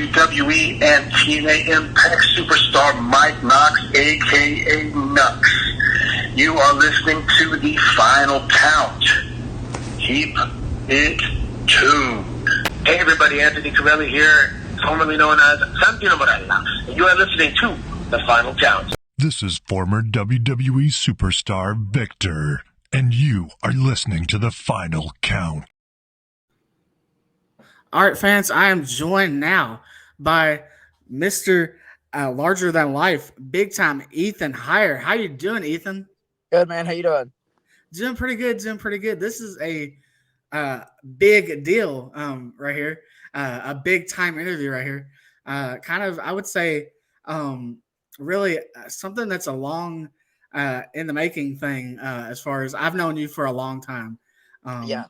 WWE and TNA Impact superstar Mike Knox, a.k.a. Nux. You are listening to The Final Count. Keep it tuned. Hey everybody, Anthony Corelli here, formerly known as Santino Morella. You are listening to The Final Count. This is former WWE superstar Victor, and you are listening to The Final Count. All right, fans, I am joined now by Mr. Larger Than Life, big time Ethan Heyre. How you doing, Ethan? Good, man. How you doing? Doing pretty good. This is a big deal right here, a big time interview right here. Kind of, I would say, really something that's a long in the making thing. As far as I've known you for a long time. Yeah.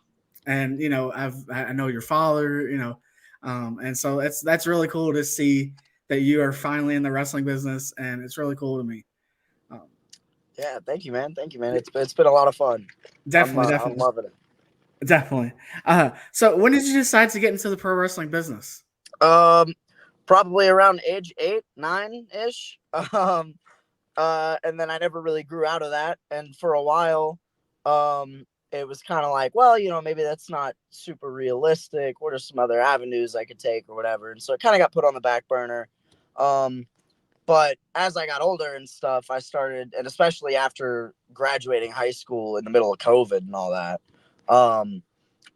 And you know, I know your father, you know, and so that's really cool to see that you are finally in the wrestling business, and it's really cool to me. Yeah, thank you, man. It's been a lot of fun. Definitely. I'm loving it. Definitely. So when did you decide to get into the pro wrestling business? Probably around age 8, 9-ish. And then I never really grew out of that. And for a while, it was kind of like, well, you know, maybe that's not super realistic. What are some other avenues I could take or whatever? And so it kind of got put on the back burner. But as I got older and stuff, I started, and especially after graduating high school in the middle of COVID and all that,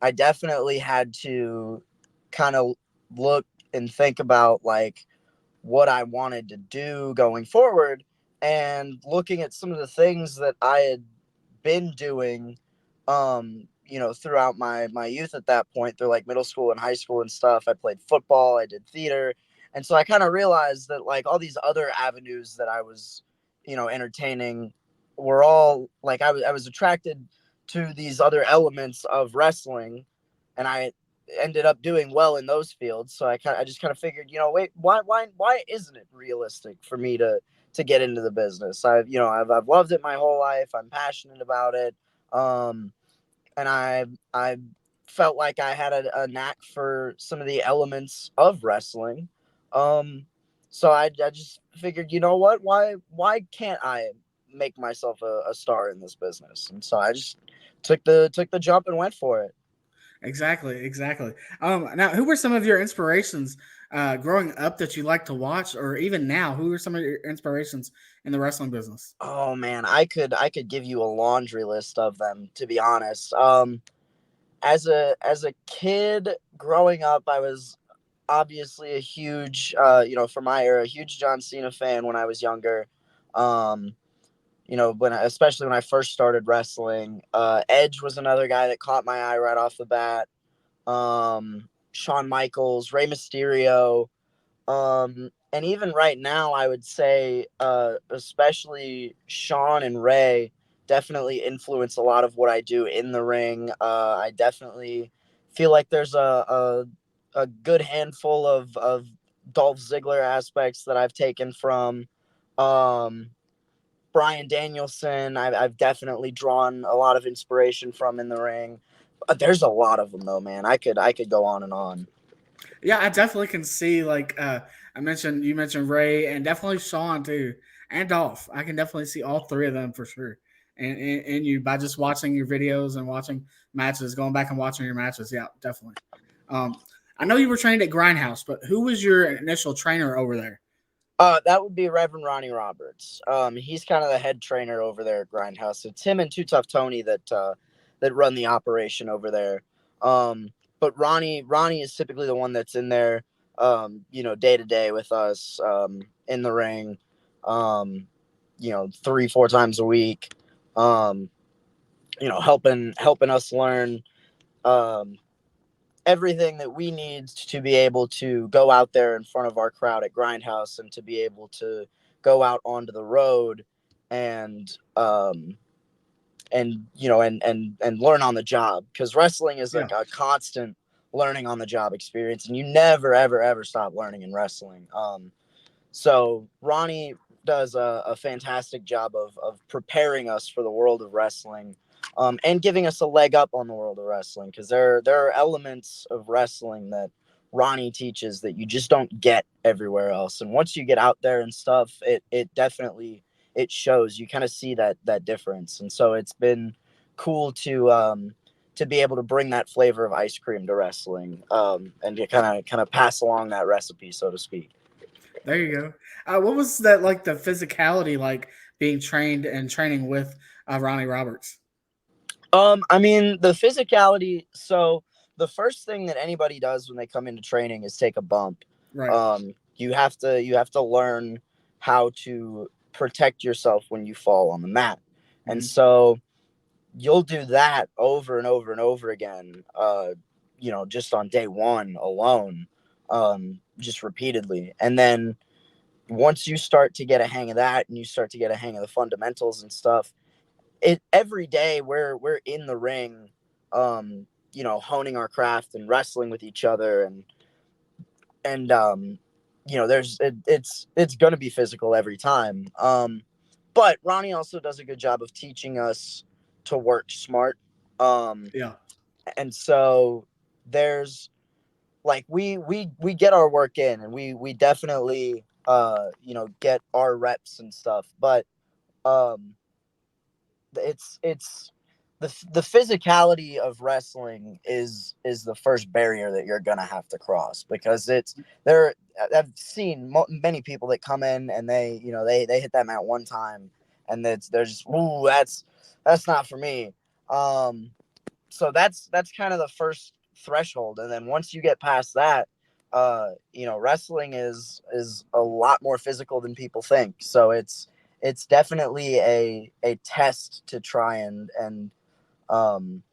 I definitely had to kind of look and think about like what I wanted to do going forward, and looking at some of the things that I had been doing, you know, throughout my youth at that point, through like middle school and high school and stuff. I played football, I did theater. And so I kind of realized that like all these other avenues that I was, you know, entertaining were all like, I was attracted to these other elements of wrestling, and I ended up doing well in those fields. So I just kind of figured, you know, wait, why isn't it realistic for me to get into the business? I've loved it my whole life. I'm passionate about it. And I felt like I had a knack for some of the elements of wrestling. So I just figured, you know what, why can't I make myself a star in this business? And so I just took the jump and went for it. Exactly. Now, who were some of your inspirations growing up that you like to watch, or even now, who are some of your inspirations in the wrestling business? Oh man, I could give you a laundry list of them, to be honest. As a kid growing up, I was obviously a huge, for my era, a huge John Cena fan when I was younger. You know, especially when I first started wrestling. Edge was another guy that caught my eye right off the bat. Shawn Michaels, Rey Mysterio. And even right now, I would say, especially Shawn and Rey definitely influence a lot of what I do in the ring. I definitely feel like there's a good handful of Dolph Ziggler aspects that I've taken from Bryan Danielson. I've definitely drawn a lot of inspiration from in the ring. There's a lot of them though, man. I could go on and on. Yeah, I definitely can see like you mentioned Ray, and definitely Shawn too, and Dolph. I can definitely see all three of them for sure. And you, by just watching your videos and watching matches, going back and watching your matches. Yeah, definitely. I know you were trained at GrindHouse, but who was your initial trainer over there? That would be Reverend Ronnie Roberts. He's kind of the head trainer over there at GrindHouse. It's him and Too Tough Tony that run the operation over there. But Ronnie is typically the one that's in there, day to day with us, in the ring, 3-4 times a week, helping us learn, everything that we need to be able to go out there in front of our crowd at GrindHouse, and to be able to go out onto the road and learn on the job, because wrestling is like a constant learning on the job experience, and you never ever stop learning in wrestling. So Ronnie does a fantastic job of preparing us for the world of wrestling, and giving us a leg up on the world of wrestling, because there are elements of wrestling that Ronnie teaches that you just don't get everywhere else. And once you get out there and stuff, it definitely, it shows. You kind of see that difference. And so it's been cool to be able to bring that flavor of ice cream to wrestling, and to kind of pass along that recipe, so to speak. There you go. What was that like the physicality like being trained and training with Ronnie Roberts? I mean, the physicality. So the first thing that anybody does when they come into training is take a bump. Right. You have to learn how to protect yourself when you fall on the mat, and Mhm. so you'll do that over and over and over again. Just on day one alone, just repeatedly, and then once you start to get a hang of that, and you start to get a hang of the fundamentals and stuff, it every day we're in the ring, honing our craft and wrestling with each other, and it's gonna be physical every time. But Ronnie also does a good job of teaching us to work smart. um Yeah. and so there's like we get our work in, and we definitely get our reps and stuff, but um it's the physicality of wrestling is the first barrier that you're gonna have to cross, because it's there. I've seen many people that come in and they hit that mat one time, and they're just, ooh, that's not for me. um so that's kind of the first threshold, and then once you get past that, wrestling is a lot more physical than people think. So it's definitely a test to try um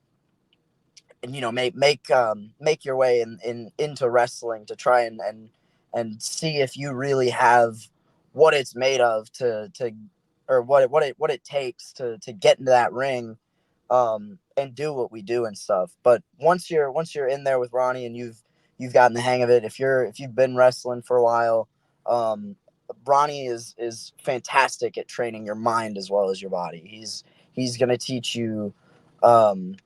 make your way into wrestling, to try and see if you really have what it's made of to or what it takes to get into that ring, and do what we do and stuff. But once you're in there with Ronnie, and you've gotten the hang of it, if you've been wrestling for a while, um, Ronnie is fantastic at training your mind as well as your body. He's gonna teach you, um,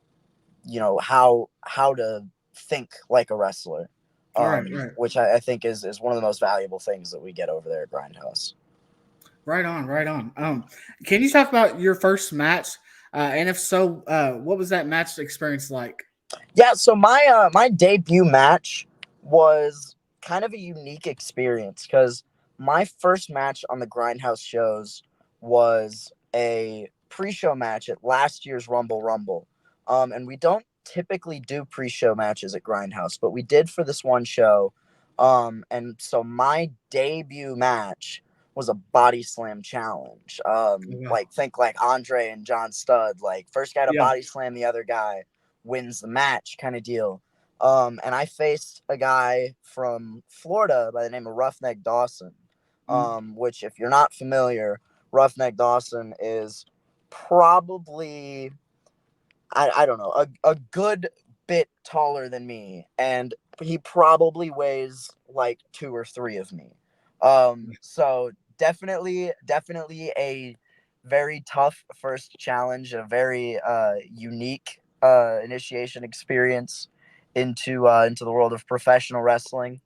how to think like a wrestler, Right. Right. which I think is one of the most valuable things that we get over there at Grindhouse. Right on. Right on. Can you talk about your first match? And if so, what was that match experience like? Yeah, so my debut match was kind of a unique experience, because my first match on the Grindhouse shows was a pre-show match at last year's Rumble Rumble. And we don't typically do pre-show matches at Grindhouse, but we did for this one show. And so my debut match was a body slam challenge. Yeah. Like, think like Andre and John Studd, like first guy to Yeah. body slam the other guy wins the match kind of deal. And I faced a guy from Florida by the name of Roughneck Dawson, Mm. which, if you're not familiar, Roughneck Dawson is probably, I don't know, a good bit taller than me, and he probably weighs like two or three of me. So definitely a very tough first challenge, a very unique initiation experience into the world of professional wrestling.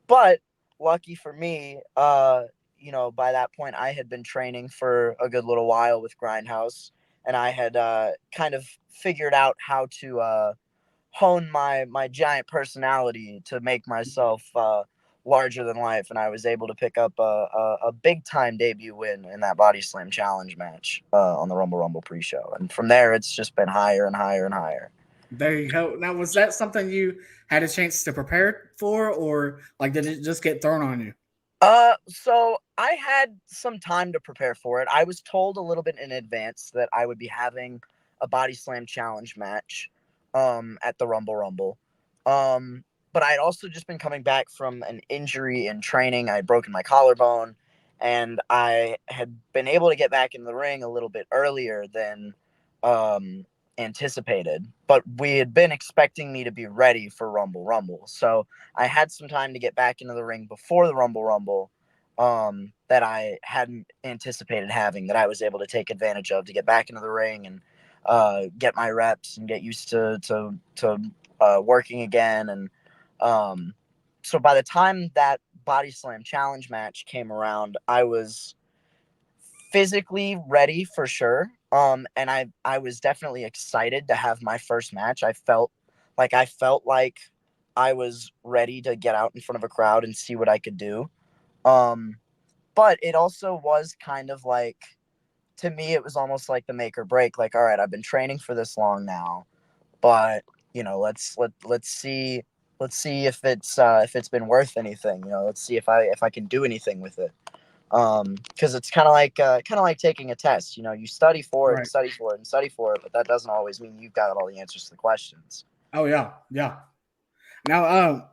But lucky for me, by that point, I had been training for a good little while with Grindhouse, and I had kind of figured out how to hone my giant personality to make myself larger than life, and I was able to pick up a big time debut win in that Body Slam Challenge match on the Rumble Rumble pre-show, and from there it's just been higher and higher and higher. There you go. Now, was that something you had a chance to prepare for, or like did it just get thrown on you? So I had some time to prepare for it. I was told a little bit in advance that I would be having a body slam challenge match, at the Rumble Rumble. Um, but I had also just been coming back from an injury in training. I had broken my collarbone, and I had been able to get back in the ring a little bit earlier than, um, anticipated. But we had been expecting me to be ready for Rumble Rumble. So I had some time to get back into the ring before the Rumble Rumble, that I hadn't anticipated having, that I was able to take advantage of to get back into the ring and get my reps and get used to working again. And um, so by the time that Body Slam Challenge match came around, I was physically ready for sure. And I was definitely excited to have my first match. I felt like I was ready to get out in front of a crowd and see what I could do. But it also was kind of like, to me, it was almost like the make or break. Like, all right, I've been training for this long now, but let's see if it's been worth anything. Let's see if I can do anything with it. Because it's kind of like taking a test. You study for it and Right. study for it and study for it, but that doesn't always mean you've got all the answers to the questions. Oh yeah, yeah. Now,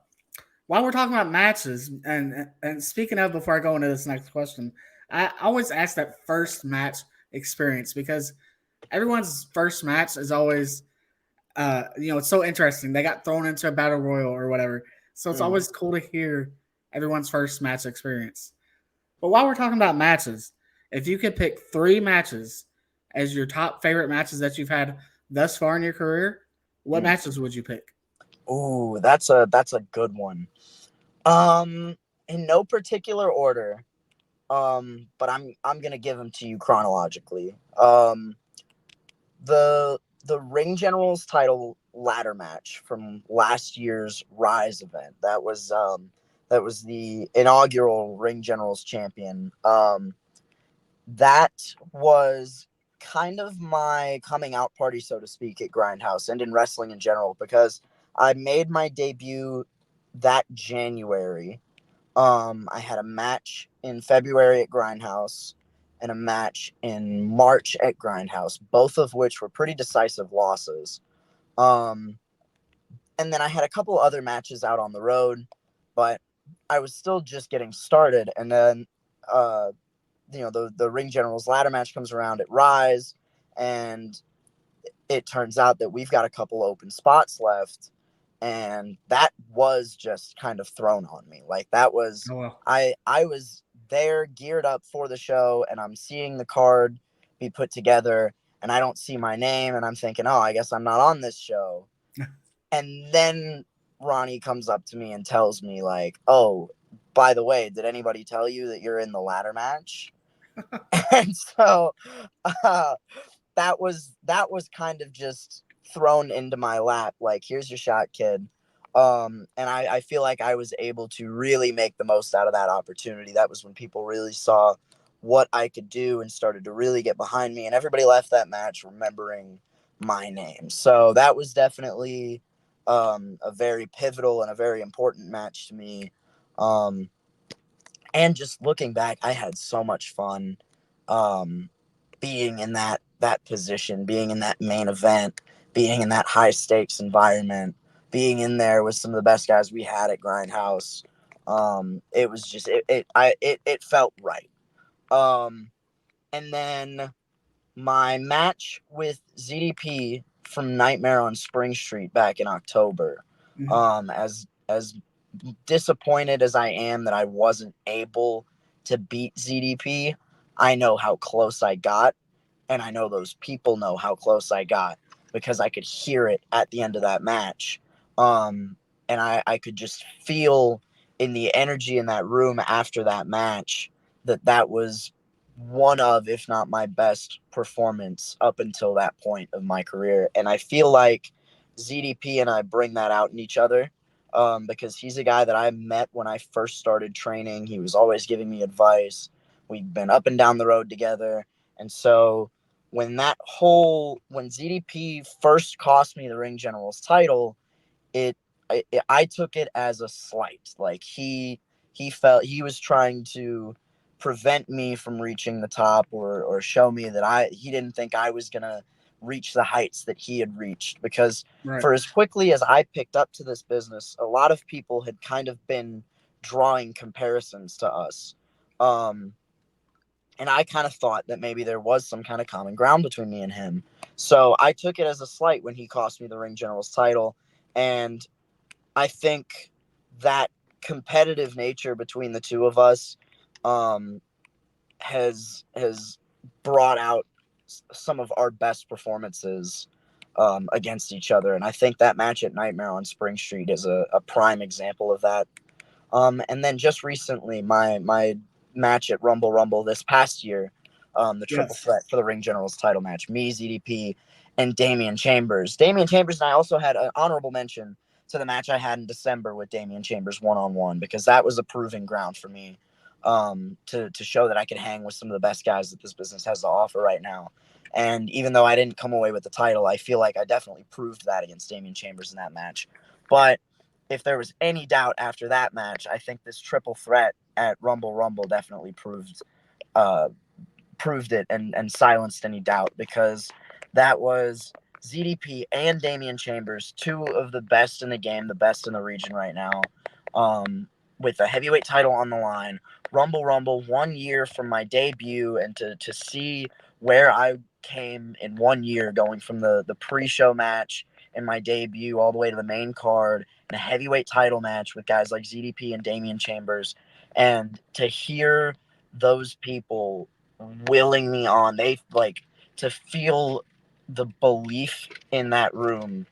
while we're talking about matches, and speaking of, before I go into this next question, I always ask that first match experience because everyone's first match is always, it's so interesting. They got thrown into a battle royal or whatever, so it's always cool to hear everyone's first match experience. But while we're talking about matches, if you could pick 3 matches as your top favorite matches that you've had thus far in your career, what matches would you pick? Ooh, that's a good one. In no particular order. But I'm gonna give them to you chronologically. The Ring General's title ladder match from last year's Rise event. That was the inaugural Ring General's champion. That was kind of my coming out party, so to speak, at GrindHouse and in wrestling in general, because I made my debut that January. I had a match in February at GrindHouse and a match in March at GrindHouse, both of which were pretty decisive losses. Um, and then I had a couple other matches out on the road, but I was still just getting started. And then, the Ring General's ladder match comes around at Rise, and it turns out that we've got a couple open spots left. And that was just kind of thrown on me. Like, that was, Oh well. I was there geared up for the show, and I'm seeing the card be put together, and I don't see my name, and I'm thinking, oh, I guess I'm not on this show. And then Ronnie comes up to me and tells me, like, oh, by the way, did anybody tell you that you're in the ladder match? And so uh, that was kind of just thrown into my lap, like, here's your shot, kid. And I feel like I was able to really make the most out of that opportunity. That was when people really saw what I could do and started to really get behind me, and everybody left that match remembering my name. So that was definitely a very pivotal and a very important match to me. And just looking back, I had so much fun being in that position, being in that main event, being in that high stakes environment, being in there with some of the best guys we had at Grindhouse. It was just it felt right. Um, and then my match with ZDP from Nightmare on Spring Street back in October. Mhm. As disappointed as I am that I wasn't able to beat ZDP, I know how close I got, and I know those people know how close I got because I could hear it at the end of that match. And I could just feel in the energy in that room after that match that was one of, if not my best performance up until that point of my career. And I feel like ZDP and I bring that out in each other, because he's a guy that I met when I first started training. He was always giving me advice. We've been up and down the road together. And so when ZDP first cost me the Ring General's title, I took it as a slight. Like, he felt he was trying to prevent me from reaching the top, or show me that he didn't think I was gonna reach the heights that he had reached, because Right. for as quickly as I picked up to this business, a lot of people had kind of been drawing comparisons to us. And I kind of thought that maybe there was some kind of common ground between me and him. So I took it as a slight when he cost me the Ring General's title. And I think that competitive nature between the two of us has brought out some of our best performances against each other. And I think that match at Nightmare on Spring Street is a prime example of that. And then just recently, my match at Rumble this past year, the triple threat for the Ring Generals title match, me, ZDP, and Damian Chambers. Damian Chambers and I also had an honorable mention to the match I had in December with Damian Chambers one-on-one, because that was a proving ground for me, to show that I could hang with some of the best guys that this business has to offer right now. And even though I didn't come away with the title, I feel like I definitely proved that against Damian Chambers in that match. But if there was any doubt after that match, I think this triple threat at Rumble definitely proved it and silenced any doubt, because that was ZDP and Damian Chambers, two of the best in the game, the best in the region right now, with a heavyweight title on the line. Rumble 1 year from my debut, and to see where I came in 1 year, going from the pre-show match in my debut all the way to the main card in a heavyweight title match with guys like ZDP and Damian Chambers, and to hear those people willing me on, they like to feel the belief in that room,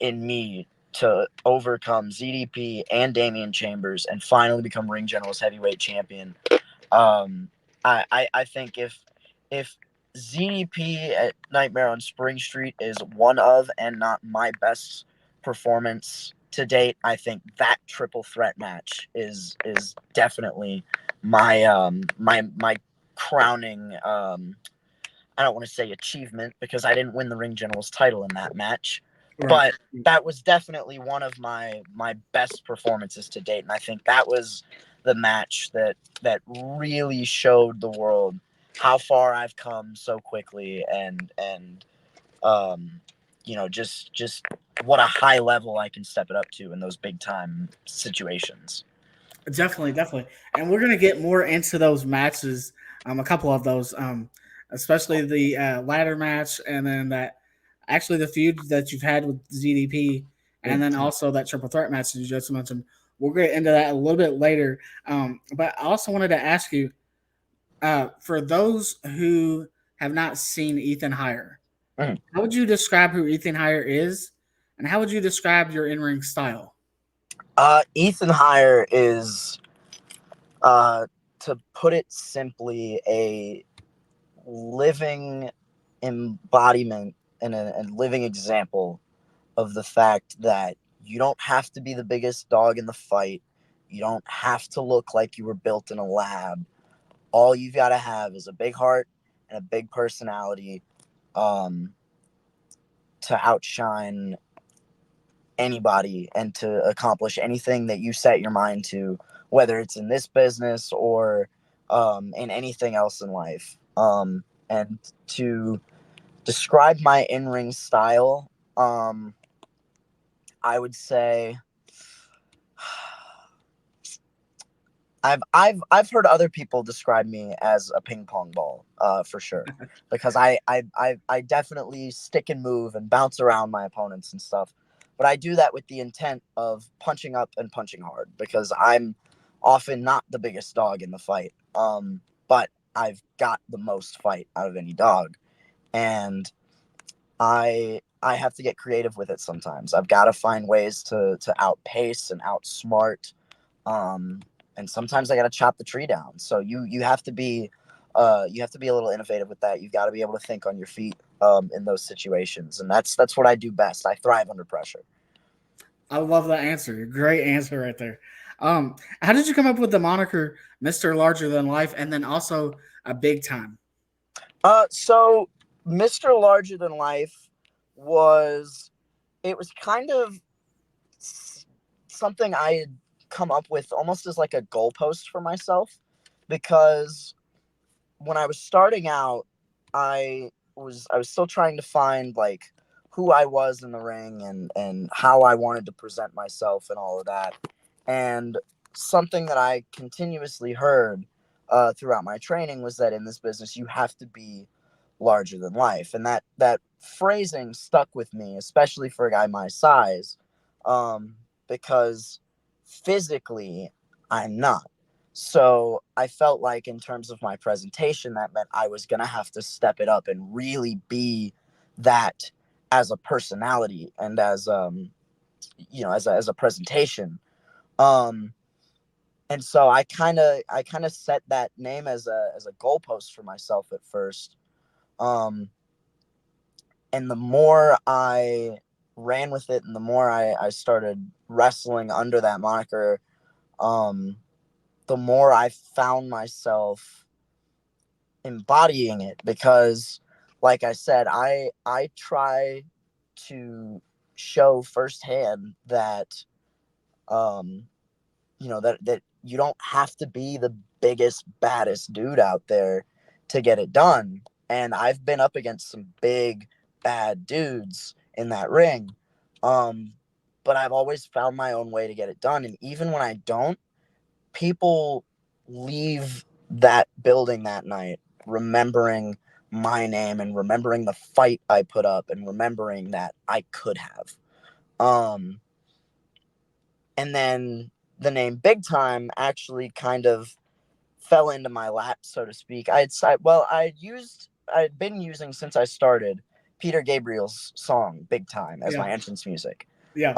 in me to overcome ZDP and Damian Chambers and finally become Ring General's heavyweight champion. I think if ZDP at Nightmare on Spring Street is one of, and not my best performance to date, I think that triple threat match is definitely my my crowning, I don't want to say achievement, because I didn't win the Ring General's title in that match. Right. But that was definitely one of my best performances to date, and I think that was the match that really showed the world how far I've come so quickly, and just what a high level I can step it up to in those big time situations. Definitely, and we're gonna get more into those matches. A couple of those, especially the ladder match, and then actually the feud that you've had with ZDP, and then also that triple threat match that you just mentioned. We'll get into that a little bit later. But I also wanted to ask you, for those who have not seen Ethan Heyre, how would you describe who Ethan Heyre is, and how would you describe your in-ring style? Ethan Heyre is, to put it simply, a living embodiment and a living example of the fact that you don't have to be the biggest dog in the fight. You don't have to look like you were built in a lab. All you've got to have is a big heart and a big personality, to outshine anybody and to accomplish anything that you set your mind to, whether it's in this business or in anything else in life. And to describe my in-ring style, I would say I've heard other people describe me as a ping pong ball, for sure, because I definitely stick and move and bounce around my opponents and stuff, but I do that with the intent of punching up and punching hard, because I'm often not the biggest dog in the fight, but I've got the most fight out of any dog, and I have to get creative with it sometimes. I've got to find ways to outpace and outsmart. And sometimes I got to chop the tree down. So you have to be a little innovative with that. You've got to be able to think on your feet, in those situations. And that's what I do best. I thrive under pressure. I love that answer. Great answer right there. How did you come up with the moniker Mr. Larger Than Life, and then also a big time? So Mr. Larger Than Life was kind of something I had come up with almost as like a goalpost for myself, because when I was starting out, I was still trying to find like who I was in the ring, and how I wanted to present myself and all of that. And something that I continuously heard throughout my training was that in this business you have to be larger than life, and that phrasing stuck with me, especially for a guy my size, because physically I'm not. So I felt like in terms of my presentation, that meant I was going to have to step it up and really be that as a personality and as, as a presentation. And so I kind of set that name as a goalpost for myself at first. And the more I ran with it and the more I started wrestling under that moniker, the more I found myself embodying it, because like I said, I try to show firsthand that that you don't have to be the biggest baddest dude out there to get it done. And I've been up against some big bad dudes in that ring, um but I've always found my own way to get it done. And even when I don't, people leave that building that night remembering my name and remembering the fight I put up and remembering that I could have. Um, and then the name Big Time actually kind of fell into my lap, so to speak. I'd been using since I started Peter Gabriel's song Big Time as Yeah. my entrance music. Yeah.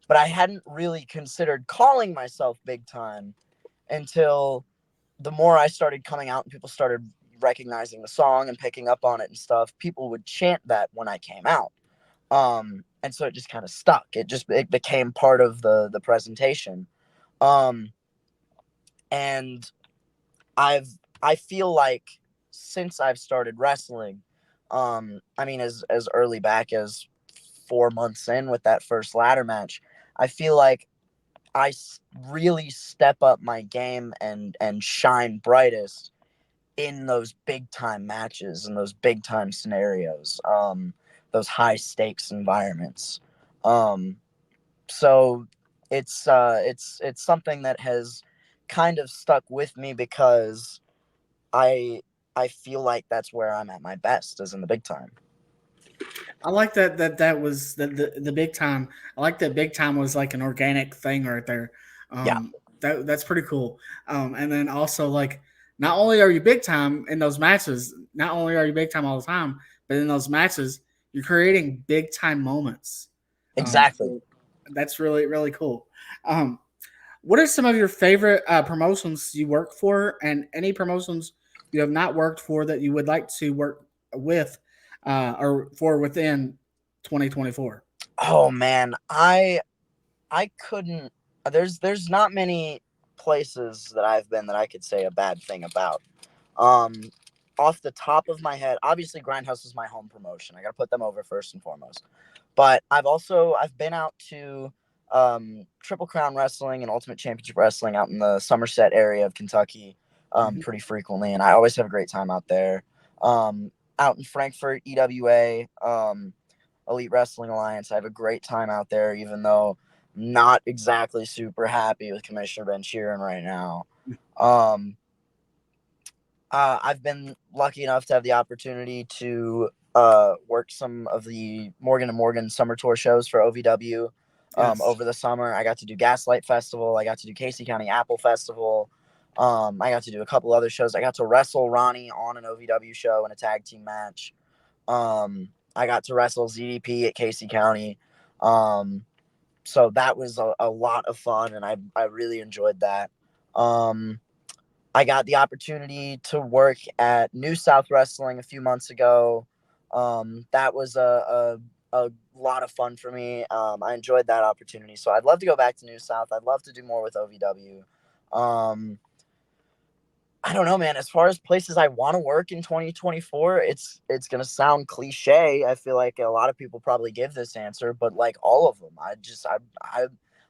But I hadn't really considered calling myself Big Time until the more I started coming out and people started recognizing the song and picking up on it and stuff. People would chant that when I came out. And so it just kind of stuck. It became part of the presentation. Um, and I feel like since I've started wrestling, I mean, as early back as 4 months in with that first ladder match, I feel like really step up my game and shine brightest in those big time matches and those big time scenarios, those high stakes environments. Um, so it's something that has kind of stuck with me because I I feel like that's where I'm at my best, is in the big time. I like that was the big time. I like that big time was like an organic thing right there. Yeah, That's pretty cool. And then also like not only are you big time in those matches, not only are you big time all the time, but in those matches you're creating big time moments. exactly. So that's really cool. Um, what are some of your favorite promotions you work for, and any promotions you have not worked for that you would like to work with or for within 2024? Oh man, I couldn't. There's not many places that I've been that I could say a bad thing about. Um, Off the top of my head, obviously GrindHouse is my home promotion. I got to put them over first and foremost. But I've been out to Triple Crown Wrestling and Ultimate Championship Wrestling out in the Somerset area of Kentucky Mhm. pretty frequently, and I always have a great time out there. Out in Frankfurt, EWA, Elite Wrestling Alliance, I have a great time out there, even though I'm not exactly super happy with Commissioner Ben Sheeran right now. Um, I've been lucky enough to have the opportunity to work some of the Morgan and Morgan summer tour shows for OVW Yes. over the summer. I got to do Gaslight Festival. I got to do Casey County Apple Festival. I got to do a couple other shows. I got to wrestle Ronnie on an OVW show in a tag team match. I got to wrestle ZDP at Casey County. So that was a lot of fun, and I really enjoyed that. Um, I got the opportunity to work at New South Wrestling a few months ago. That was a lot of fun for me. I enjoyed that opportunity. So I'd love to go back to New South. I'd love to do more with OVW. I don't know, man. As far as places I want to work in 2024, it's gonna sound cliche. I feel like a lot of people probably give this answer, but like all of them,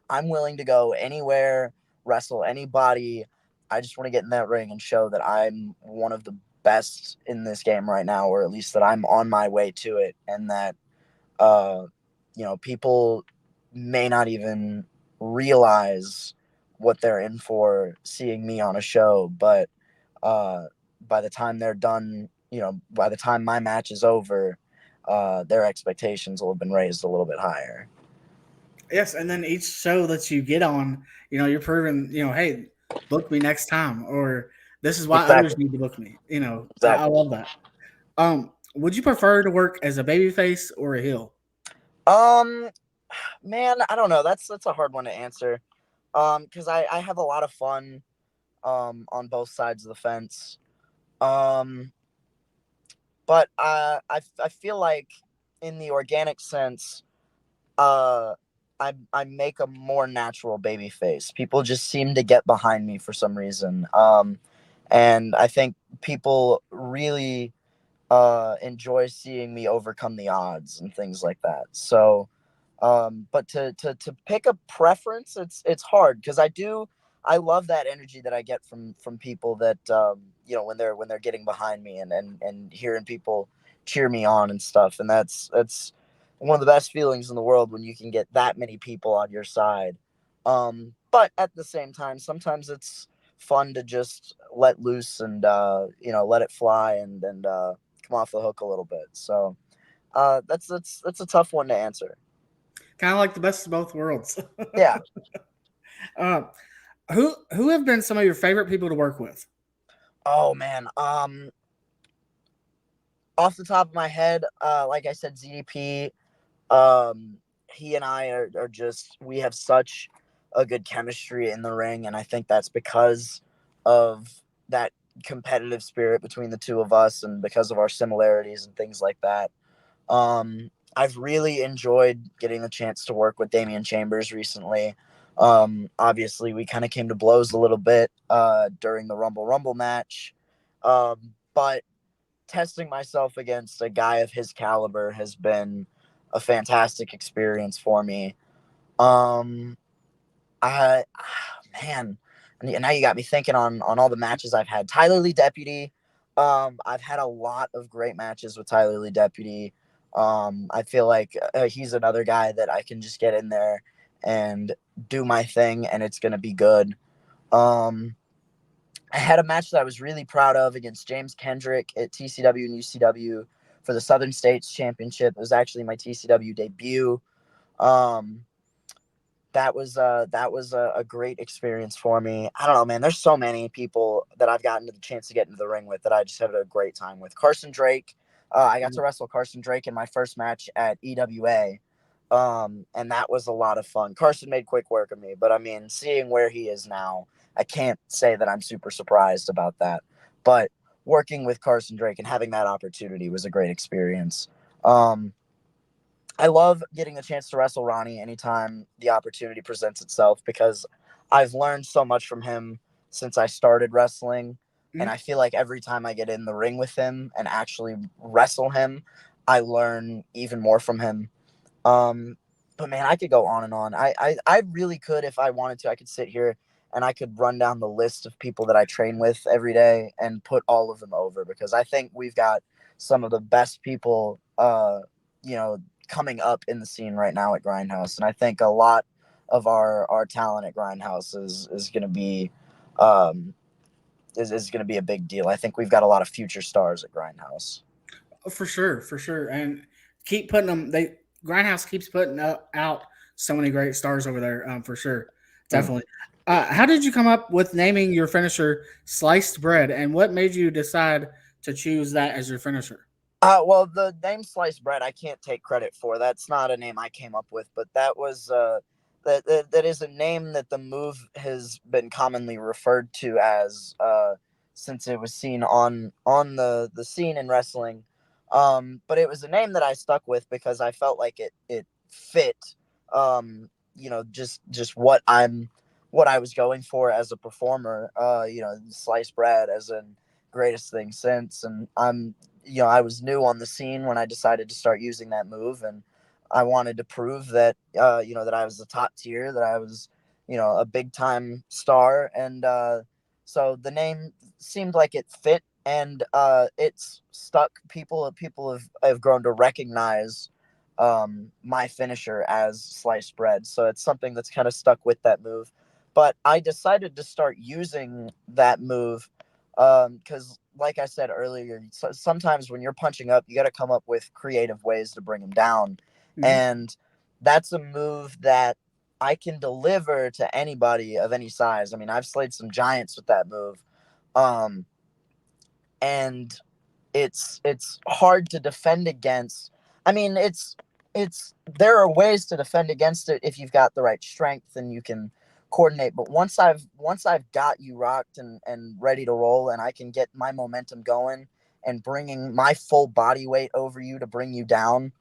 I'm willing to go anywhere, wrestle anybody. I just want to get in that ring and show that I'm one of the best in this game right now, or at least that I'm on my way to it, and that uh, people may not even realize what they're in for seeing me on a show, but uh, by the time they're done, by the time my match is over, their expectations will have been raised a little bit higher. Yes, and then each show that you get on, you're proving, hey, book me next time, or this is why others Exactly. need to book me. I Exactly. love that. Would you prefer to work as a babyface or a heel? Um, Man, I don't know. That's a hard one to answer. Because I have a lot of fun on both sides of the fence. Um, but I feel like in the organic sense, uh, I make a more natural baby face. People just seem to get behind me for some reason. And I think people really enjoy seeing me overcome the odds and things like that. So, but to pick a preference, it's hard because I love that energy that I get from people that when they're getting behind me and hearing people cheer me on and stuff, and that's one of the best feelings in the world when you can get that many people on your side. But at the same time, sometimes it's fun to just let loose and let it fly and come off the hook a little bit. So that's a tough one to answer. Kind of like the best of both worlds. Yeah. uh, who have been some of your favorite people to work with? Oh man. Off the top of my head, like I said, ZDP. Um, he and I are just we have such a good chemistry in the ring, and I think that's because of that competitive spirit between the two of us, and because of our similarities and things like that. I've really enjoyed getting the chance to work with Damian Chambers recently. Obviously, we kind of came to blows a little bit during the Rumble match, but testing myself against a guy of his caliber has been a fantastic experience for me. Um, I man, and now you got me thinking on all the matches I've had. Tyler Lee Deputy. I've had a lot of great matches with Tyler Lee Deputy. I feel like he's another guy that I can just get in there and do my thing, and it's gonna be good. Um, I had a match that I was really proud of against James Kendrick at TCW and UCW for the Southern States Championship. It was actually my TCW debut. Um, that was a great experience for me. I don't know, man. There's so many people that I've gotten the chance to get into the ring with that I just had a great time with. Carson Drake, I got to wrestle Carson Drake in my first match at EWA, and that was a lot of fun. Carson made quick work of me, but I mean, seeing where he is now, I can't say that I'm super surprised about that. But working with Carson Drake and having that opportunity was a great experience. Um, I love getting the chance to wrestle Ronnie anytime the opportunity presents itself because I've learned so much from him since I started wrestling. And Mm. I feel like every time I get in the ring with him and actually wrestle him, I learn even more from him. Um, but man, I could go on and on. I really could if I wanted to. I could sit here and I could run down the list of people that I train with every day and put all of them over because I think we've got some of the best people you know, coming up in the scene right now at GrindHouse. And I think a lot of our talent at GrindHouse is gonna be um is gonna be a big deal. I think we've got a lot of future stars at GrindHouse. Oh, for sure, and keep putting them. They Grindhouse keeps putting out so many great stars over there. For sure, Mm. definitely. How did you come up with naming your finisher sliced bread, and what made you decide to choose that as your finisher? Well, the name Sliced Bread, I can't take credit for. That's not a name I came up with, but that is a name that the move has been commonly referred to as since it was seen on the scene in wrestling. But it was a name that I stuck with because I felt like it fit. Just what I was going for as a performer. Sliced bread as in greatest thing since, and I was new on the scene when I decided to start using that move, and I wanted to prove that that I was the top tier, that I was a big time star, and so the name seemed like it fit, and it's stuck. People have grown to recognize my finisher as sliced bread, so it's something that's kind of stuck with that move. But I decided to start using that move because like I said earlier, sometimes when you're punching up, you got to come up with creative ways to bring them down, Mhm. and that's a move that I can deliver to anybody of any size. I mean, I've slayed some giants with that move, um, and it's hard to defend against. I mean, it's there are ways to defend against it if you've got the right strength and you can coordinate. But once I've got you rocked and ready to roll, and I can get my momentum going and bringing my full body weight over you to bring you down,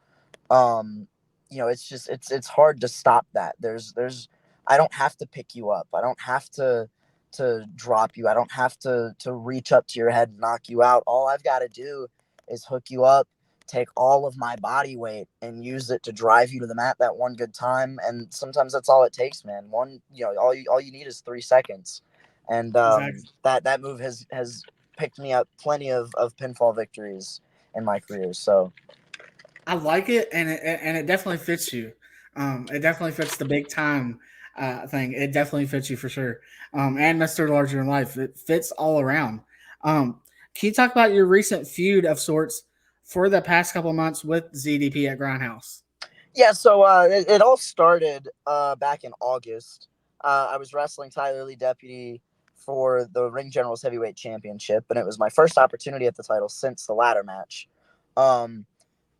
it's just it's hard to stop that. There's I don't have to pick you up. I don't have to drop you. I don't have to reach up to your head and knock you out. All I've got to do is hook you up, take all of my body weight and use it to drive you to the mat that one good time. And sometimes that's all it takes, man. All you need is 3 seconds. And Exactly. that move has picked me up plenty of pinfall victories in my career. So I like it, and it definitely fits you. It definitely fits the big time thing. It definitely fits you for sure. And Mister Larger in Life, it fits all around. Can you talk about your recent feud of sorts for the past couple months with ZDP at Grindhouse? yeah, so it all started back in August. I was wrestling Tyler Lee Deputy for the Ring Generals Heavyweight Championship, and it was my first opportunity at the title since the ladder match. Um,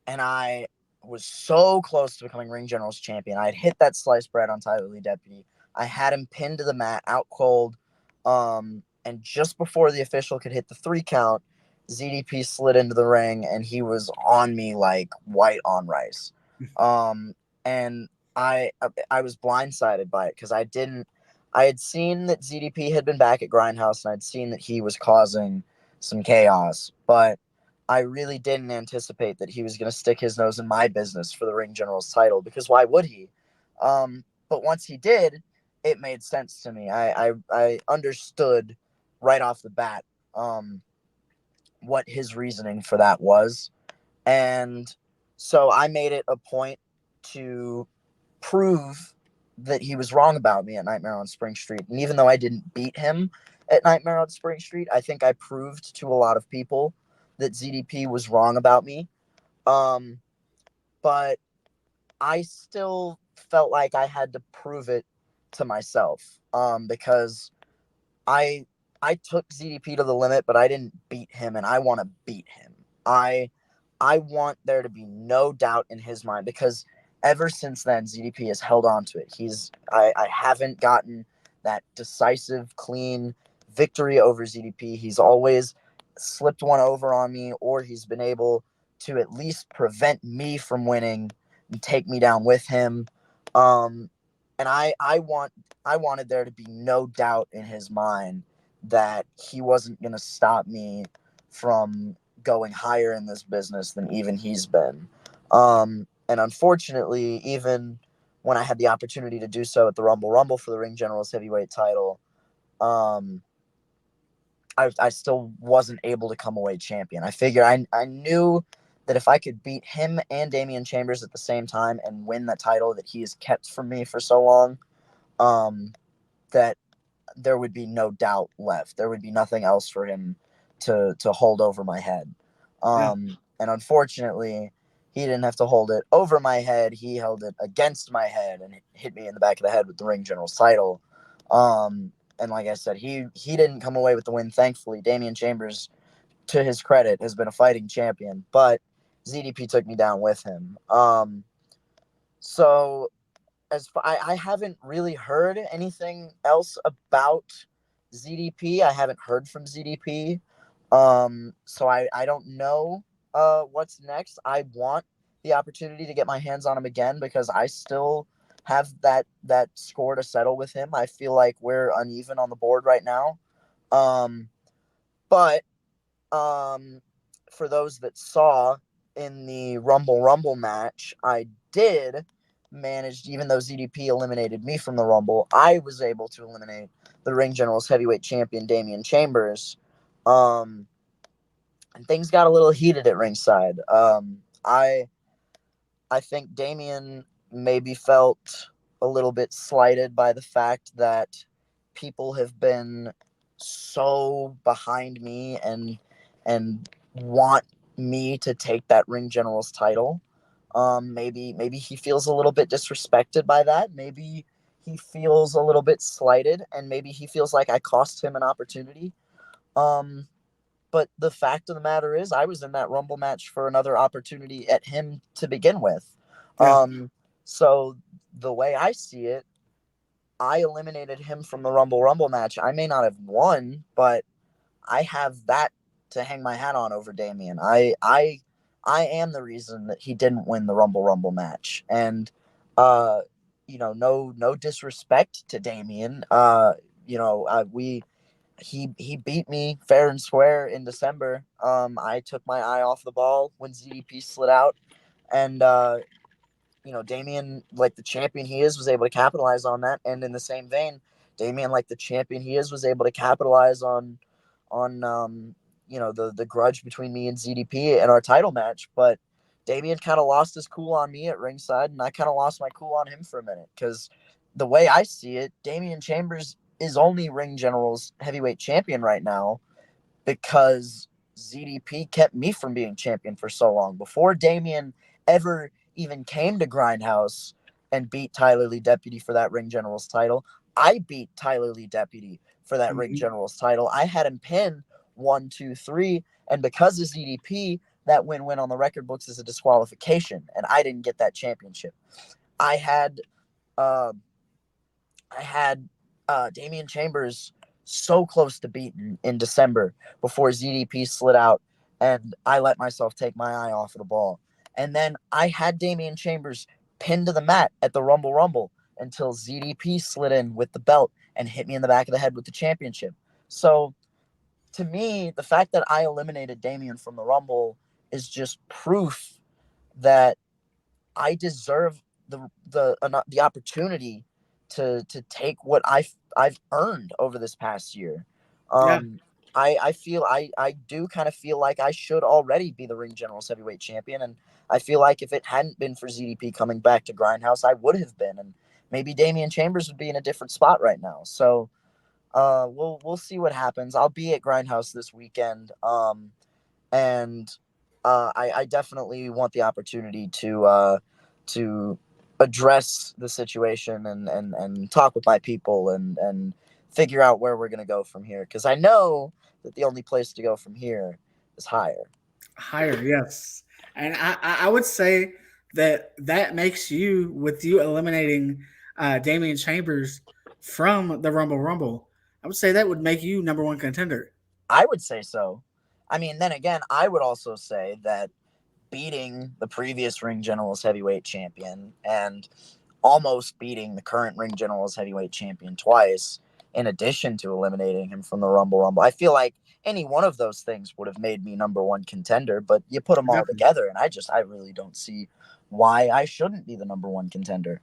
and I was so close to becoming Ring Generals champion. I had hit that sliced bread on Tyler Lee Deputy. I had him pinned to the mat, out cold. And just before the official could hit the 3 count, ZDP slid into the ring, and he was on me like white on rice. And I was blindsided by it because I had seen that ZDP had been back at Grindhouse, and I'd seen that he was causing some chaos, but I really didn't anticipate that he was going to stick his nose in my business for the Ring General's title, because why would he? But once he did, it made sense to me. I understood right off the bat what his reasoning for that was. And so I made it a point to prove that he was wrong about me at Nightmare on Spring Street. And even though I didn't beat him at Nightmare on Spring Street, I think I proved to a lot of people that ZDP was wrong about me. Um, but I still felt like I had to prove it to myself, because I I took ZDP to the limit, but I didn't beat him, and I want to beat him. I I want there to be no doubt in his mind, because ever since then ZDP has held on to it. I haven't gotten that decisive, clean victory over ZDP. He's always slipped one over on me, or he's been able to at least prevent me from winning and take me down with him. Um, and I wanted there to be no doubt in his mind that he wasn't going to stop me from going higher in this business than even he's been. And unfortunately, even when I had the opportunity to do so at the Rumble for the Ring Generals Heavyweight title, um, I still wasn't able to come away champion. I figured I knew that if I could beat him and Damian Chambers at the same time and win the title that he has kept from me for so long, that there would be no doubt left. There would be nothing else for him to hold over my head. Yeah. And unfortunately, he didn't have to hold it over my head. He held it against my head and hit me in the back of the head with the Ring General's title. And like I said, he didn't come away with the win, thankfully. Damian Chambers, to his credit, has been a fighting champion, but ZDP took me down with him. So I haven't really heard anything else about ZDP. I haven't heard from ZDP. So I don't know what's next. I want the opportunity to get my hands on him again, because I still have that score to settle with him. I feel like we're uneven on the board right now. But for those that saw in the Rumble match, I did manage, even though ZDP eliminated me from the Rumble, I was able to eliminate the Ring General's heavyweight champion, Damian Chambers. And things got a little heated at ringside. I think Damian maybe felt a little bit slighted by the fact that people have been so behind me and want me to take that Ring General's title. Maybe he feels a little bit disrespected by that. Maybe he feels a little bit slighted, and maybe he feels like I cost him an opportunity. But the fact of the matter is, I was in that Rumble match for another opportunity at him to begin with. Yeah. So the way I see it, I eliminated him from the Rumble match. I may not have won, but I have that to hang my hat on over Damian. I am the reason that he didn't win the Rumble match. And no disrespect to Damian. He beat me fair and square in December. I took my eye off the ball when ZDP slid out, and Damian, like the champion he is, was able to capitalize on that. And in the same vein, Damian, like the champion he is, was able to capitalize on the grudge between me and ZDP in our title match. But Damian kind of lost his cool on me at ringside, and I kind of lost my cool on him for a minute, because the way I see it, Damian Chambers is only Ring General's heavyweight champion right now because ZDP kept me from being champion for so long. Before Damian ever even came to Grindhouse and beat Tyler Lee Deputy for that Ring General's title, I beat Tyler Lee Deputy for that Ring General's title. I had him pinned 1, 2, 3, and because of ZDP, that win went on the record books as a disqualification, and I didn't get that championship. I had Damian Chambers so close to beating in December before ZDP slid out, and I let myself take my eye off of the ball. And then I had Damian Chambers pinned to the mat at the Rumble until ZDP slid in with the belt and hit me in the back of the head with the championship. So to me, the fact that I eliminated Damian from the Rumble is just proof that I deserve the opportunity to take what I've earned over this past year. Yeah. I do kind of feel like I should already be the Ring General's heavyweight champion, and I feel like if it hadn't been for ZDP coming back to Grindhouse, I would have been, and maybe Damian Chambers would be in a different spot right now. So we'll see what happens. I'll be at Grindhouse this weekend, and I definitely want the opportunity to address the situation and talk with my people and figure out where we're going to go from here. Because I know that the only place to go from here is higher. Higher, yes. And I would say that makes you, with you eliminating Damian Chambers from the Rumble, I would say that would make you number one contender. I would say so. I mean, then again, I would also say that beating the previous Ring General's heavyweight champion and almost beating the current Ring General's heavyweight champion twice, in addition to eliminating him from the Rumble, I feel like any one of those things would have made me number one contender, but you put them all Definitely. together, and I really don't see why I shouldn't be the number one contender.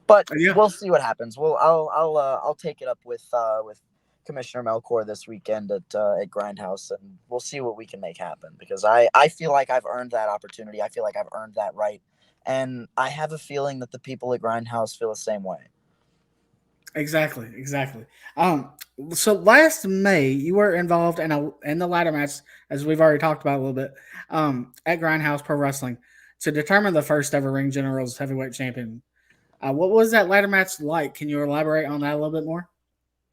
But Yeah, we'll see what happens. I'll take it up with Commissioner Melkor this weekend at Grindhouse, and we'll see what we can make happen, because I feel like I've earned that opportunity. I feel like I've earned that right, and I have a feeling that the people at Grindhouse feel the same way. exactly. So last May, you were involved in the ladder match, as we've already talked about a little bit, at GrindHouse Pro Wrestling to determine the first ever Ring General's heavyweight champion. What was that ladder match like? Can you elaborate on that a little bit more?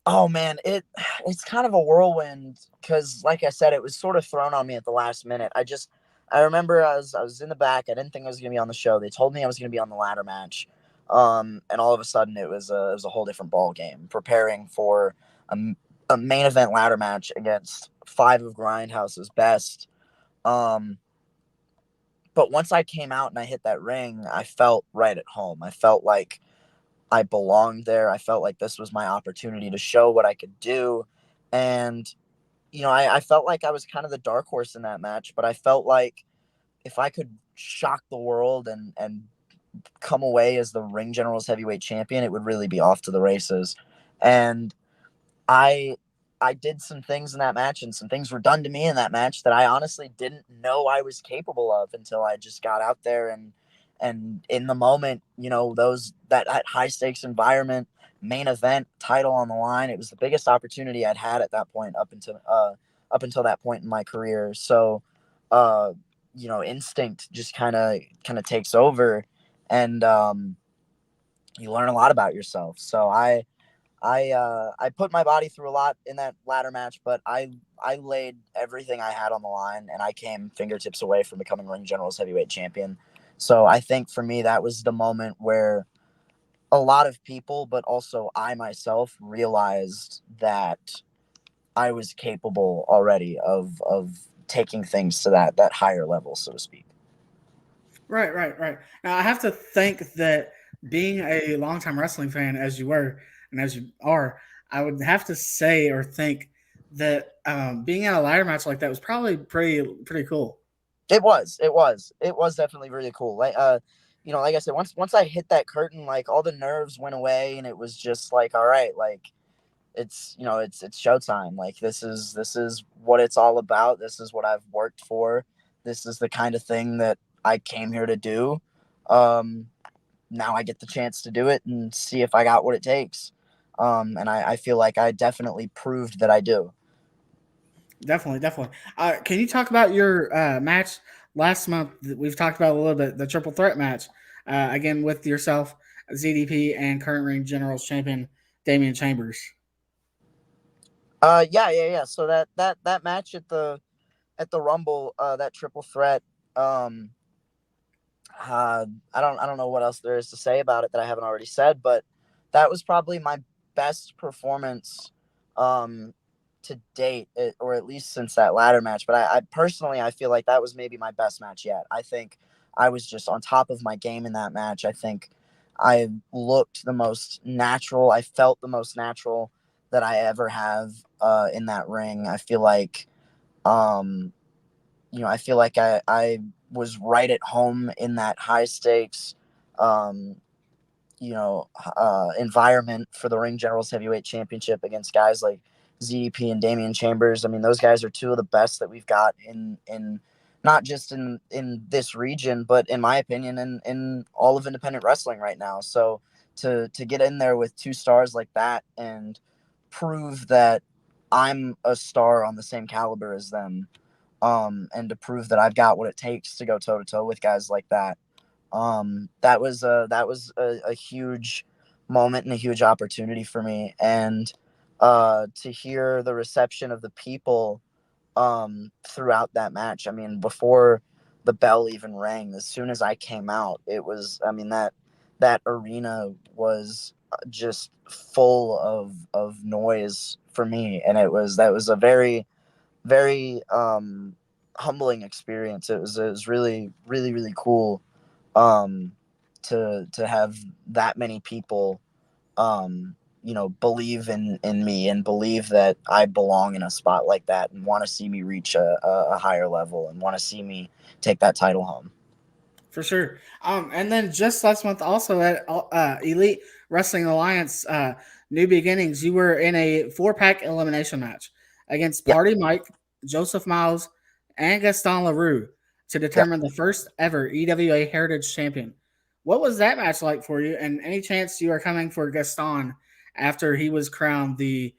Oh man, it's kind of a whirlwind, because like I said, it was sort of thrown on me at the last minute. I remember I was in the back. I didn't think I was gonna be on the show. They told me I was gonna be on the ladder match, and all of a sudden it was a whole different ball game. Preparing for a, a main event ladder match against five of Grindhouse's best. Um, but once I came out and I hit that ring, I felt right at home. I felt like I belonged there. I felt like this was my opportunity to show what I could do. And, I felt like I was kind of the dark horse in that match, but I felt like if I could shock the world and come away as the Ring General's heavyweight champion, it would really be off to the races. And I I did some things in that match, and some things were done to me in that match that I honestly didn't know I was capable of until I just got out there and in the moment, that high stakes environment, main event, title on the line. It was the biggest opportunity I'd had at that point up until that point in my career. So uh instinct just kind of takes over, and you learn a lot about yourself. So I put my body through a lot in that ladder match, but I laid everything I had on the line, and I came fingertips away from becoming Ring General's heavyweight champion. So I think for me, that was the moment where a lot of people, but also I myself realized that I was capable already of taking things to that higher level, so to speak. Right, right, right. Now I have to think that being a longtime wrestling fan as you were and as you are, I would have to say or think that being in a ladder match like that was probably pretty cool. It was definitely really cool. Like I said, once I hit that curtain, like all the nerves went away, and it was just like, all right, like it's showtime. Like this is what it's all about. This is what I've worked for. This is the kind of thing that I came here to do. Um, Now I get the chance to do it and see if I got what it takes. And I feel like I definitely proved that I do. Definitely, definitely. Can you talk about your match last month? We've talked about a little bit the triple threat match again with yourself, ZDP, and current ring generals champion Damian Chambers. Yeah. So that match at the Rumble, that triple threat. Um, I don't know what else there is to say about it that I haven't already said, but that was probably my best performance um, to date, or at least since that ladder match. But I personally, I feel like that was maybe my best match yet. I think I was just on top of my game in that match. I think I looked the most natural. I felt the most natural that I ever have in that ring. Um, I feel like I was right at home in that high stakes, um, environment for the Ring Generals Heavyweight Championship against guys like ZDP and Damian Chambers. I mean, those guys are two of the best that we've got in not just in this region, but in my opinion, in all of independent wrestling right now. So to get in there with two stars like that and prove that I'm a star on the same caliber as them, and to prove that I've got what it takes to go toe to toe with guys like that. That was a huge moment and a huge opportunity for me, and to hear the reception of the people throughout that match. I mean, before the bell even rang, as soon as I came out, it was. I mean that arena was just full of noise for me, and that was a very very humbling experience. It was really really really cool um to have that many people believe in me and believe that I belong in a spot like that and want to see me reach a higher level and want to see me take that title home. For sure. And then just last month, also at Elite Wrestling Alliance New Beginnings, you were in a 4-pack elimination match against Yep. Party Mike, Joseph Miles, and Gaston LaRue to Yep. determine the first ever EWA Heritage Champion. What was that match like for you? And any chance you are coming for Gaston after he was crowned the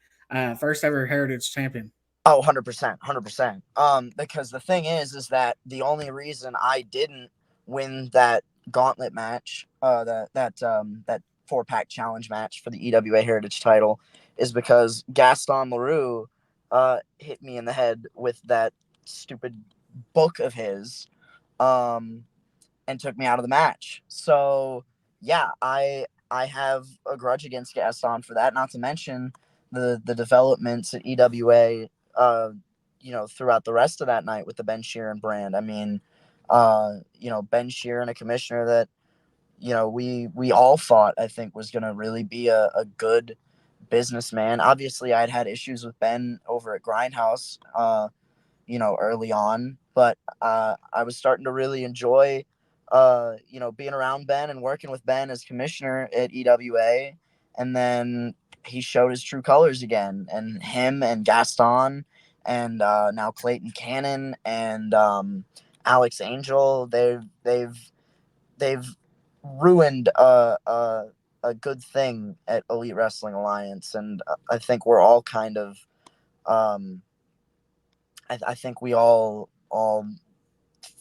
first ever Heritage Champion? Oh, 100%, 100%. Because the thing is that the only reason I didn't win that gauntlet match, that 4-pack challenge match for the EWA Heritage title, is because Gaston LaRue hit me in the head with that stupid book of his, um, and took me out of the match. So yeah, I have a grudge against Gaston for that. Not to mention the developments at EWA, throughout the rest of that night with the Ben Sheeran brand. I mean, Ben Sheeran, a commissioner that we all thought I think was going to really be a good businessman. Obviously, I'd had issues with Ben over at Grindhouse, early on, but I was starting to really enjoy, being around Ben and working with Ben as commissioner at EWA. And then he showed his true colors again, and him and Gaston and now Clayton Cannon and Alex Angel, they've ruined a good thing at Elite Wrestling Alliance, and I think we're all kind of um, I think we all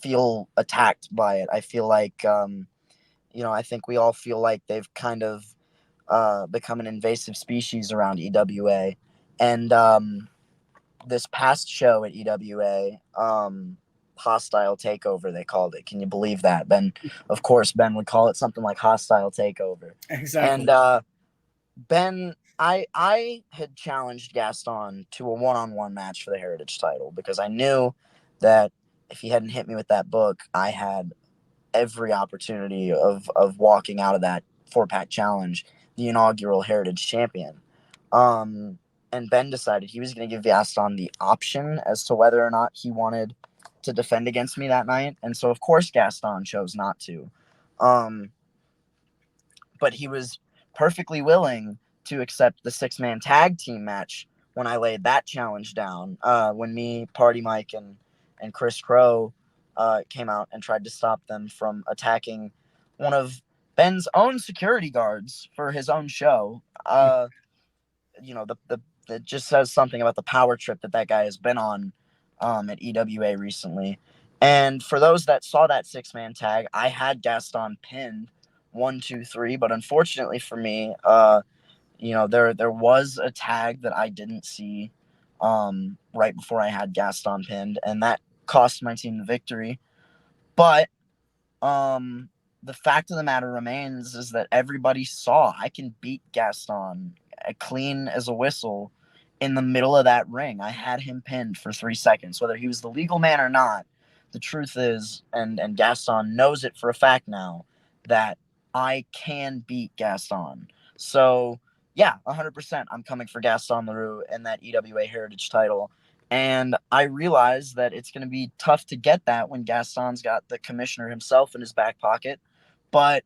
feel attacked by it. I feel like I think we all feel like they've kind of become an invasive species around EWA. And this past show at EWA, hostile takeover, they called it. Can you believe that? Of course, Ben would call it something like hostile takeover. Exactly. And Ben, I had challenged Gaston to a one-on-one match for the Heritage title because I knew that if he hadn't hit me with that book, I had every opportunity of walking out of that 4-pack challenge, the inaugural Heritage champion. And Ben decided he was going to give Gaston the option as to whether or not he wanted to defend against me that night. And so, of course, Gaston chose not to. But he was perfectly willing to accept the 6-man tag team match when I laid that challenge down. When me, Party Mike, and Chris Crow came out and tried to stop them from attacking one of Ben's own security guards for his own show. That just says something about the power trip that guy has been on at EWA recently. And for those that saw that 6-man tag, I had Gaston pinned 1, 2, 3, but unfortunately for me, there was a tag that I didn't see right before I had Gaston pinned, and that cost my team the victory. But the fact of the matter remains is that everybody saw I can beat Gaston clean as a whistle in the middle of that ring. I had him pinned for 3 seconds, whether he was the legal man or not. The truth is, and Gaston knows it for a fact now, that I can beat Gaston. So yeah, 100%. I'm coming for Gaston Leroux and that EWA Heritage title. And I realize that it's going to be tough to get that when Gaston's got the commissioner himself in his back pocket. But,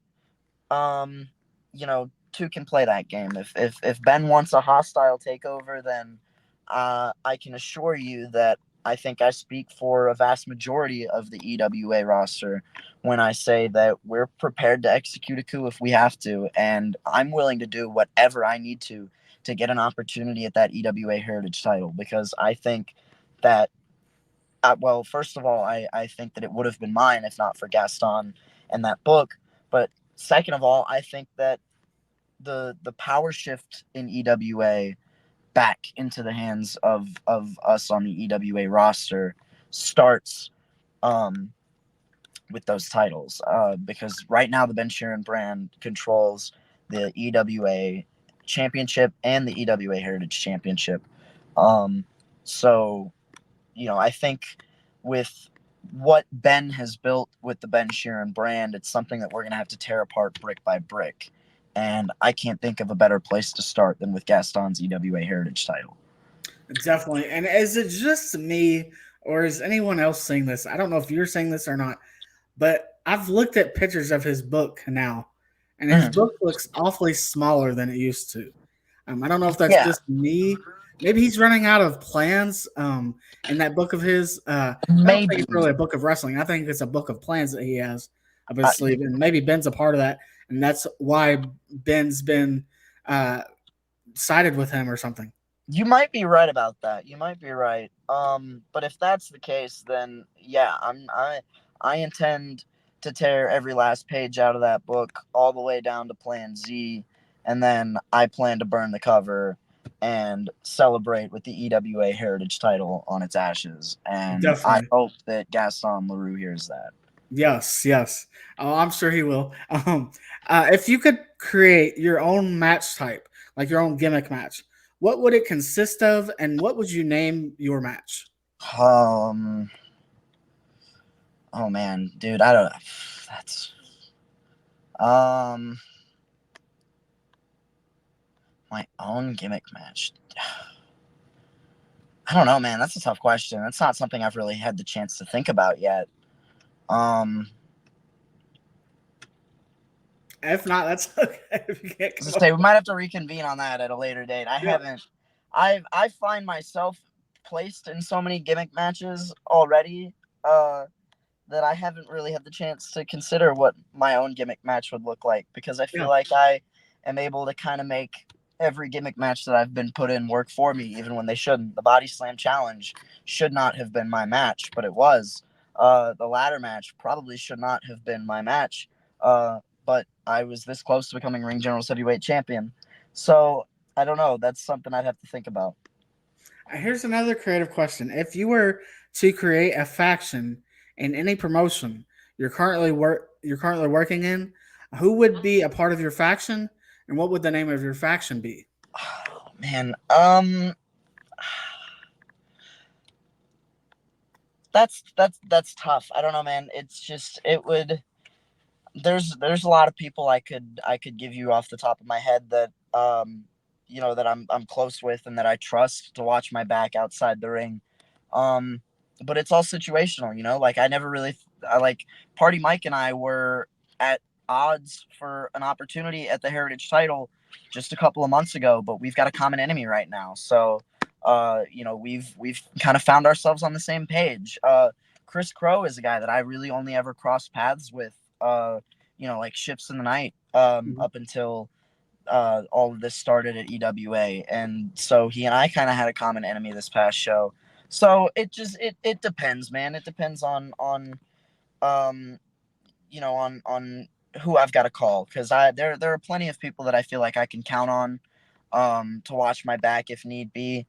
two can play that game. If Ben wants a hostile takeover, then I can assure you that I think I speak for a vast majority of the EWA roster when I say that we're prepared to execute a coup if we have to. And I'm willing to do whatever I need to get an opportunity at that EWA Heritage title, because I think that, first of all, I think that it would have been mine if not for Gaston and that book. But second of all, I think that the power shift in EWA back into the hands of us on the EWA roster starts with those titles, because right now the Ben Sheeran brand controls the EWA Championship and the EWA Heritage Championship. So, I think with what Ben has built with the Ben Sheeran brand, it's something that we're going to have to tear apart brick by brick. And I can't think of a better place to start than with Gaston's EWA Heritage title. Definitely. And is it just me, or is anyone else saying this? I don't know if you're saying this or not, but I've looked at pictures of his book now, and his book looks awfully smaller than it used to. I don't know if that's just me. Maybe he's running out of plans. In that book of his, I don't think it's really a book of wrestling. I think it's a book of plans that he has up his sleeve, and maybe Ben's a part of that, and that's why Ben's been sided with him or something. You might be right about that. You might be right. But if that's the case, then yeah, I intend to tear every last page out of that book all the way down to Plan Z, and then I plan to burn the cover and celebrate with the EWA Heritage title on its ashes. And Definitely. I hope that Gaston Leroux hears that. Yes, yes. Oh, I'm sure he will. If you could create your own match type, like your own gimmick match, what would it consist of, and what would you name your match? Oh man, dude, I don't. That's my own gimmick match. I don't know, man. That's a tough question. That's not something I've really had the chance to think about yet. If not, that's okay. If you can't come we might have to reconvene on that at a later date. I find myself placed in so many gimmick matches already that I haven't really had the chance to consider what my own gimmick match would look like, because I feel like I am able to kind of make every gimmick match that I've been put in work for me, even when they shouldn't. The Body Slam Challenge should not have been my match, but it was. The ladder match probably should not have been my match, but I was this close to becoming Ring General's Heavyweight Champion. So I don't know. That's something I'd have to think about. Here's another creative question. If you were to create a faction in any promotion you're currently working in, who would be a part of your faction, and what would the name of your faction be? Oh, man, that's tough. I don't know, man. It's just it would. There's a lot of people I could give you off the top of my head that that I'm close with and that I trust to watch my back outside the ring. Um, but it's all situational, Like I never really, I like Party Mike and I were at odds for an opportunity at the Heritage title just a couple of months ago, but we've got a common enemy right now. So, we've kind of found ourselves on the same page. Chris Crow is a guy that I really only ever crossed paths with, like shifts in the night, Mhm. up until all of this started at EWA, and so he and I kind of had a common enemy this past show. So it depends, man. It depends on um on who I've got to call, because there are plenty of people that I feel like I can count on to watch my back if need be.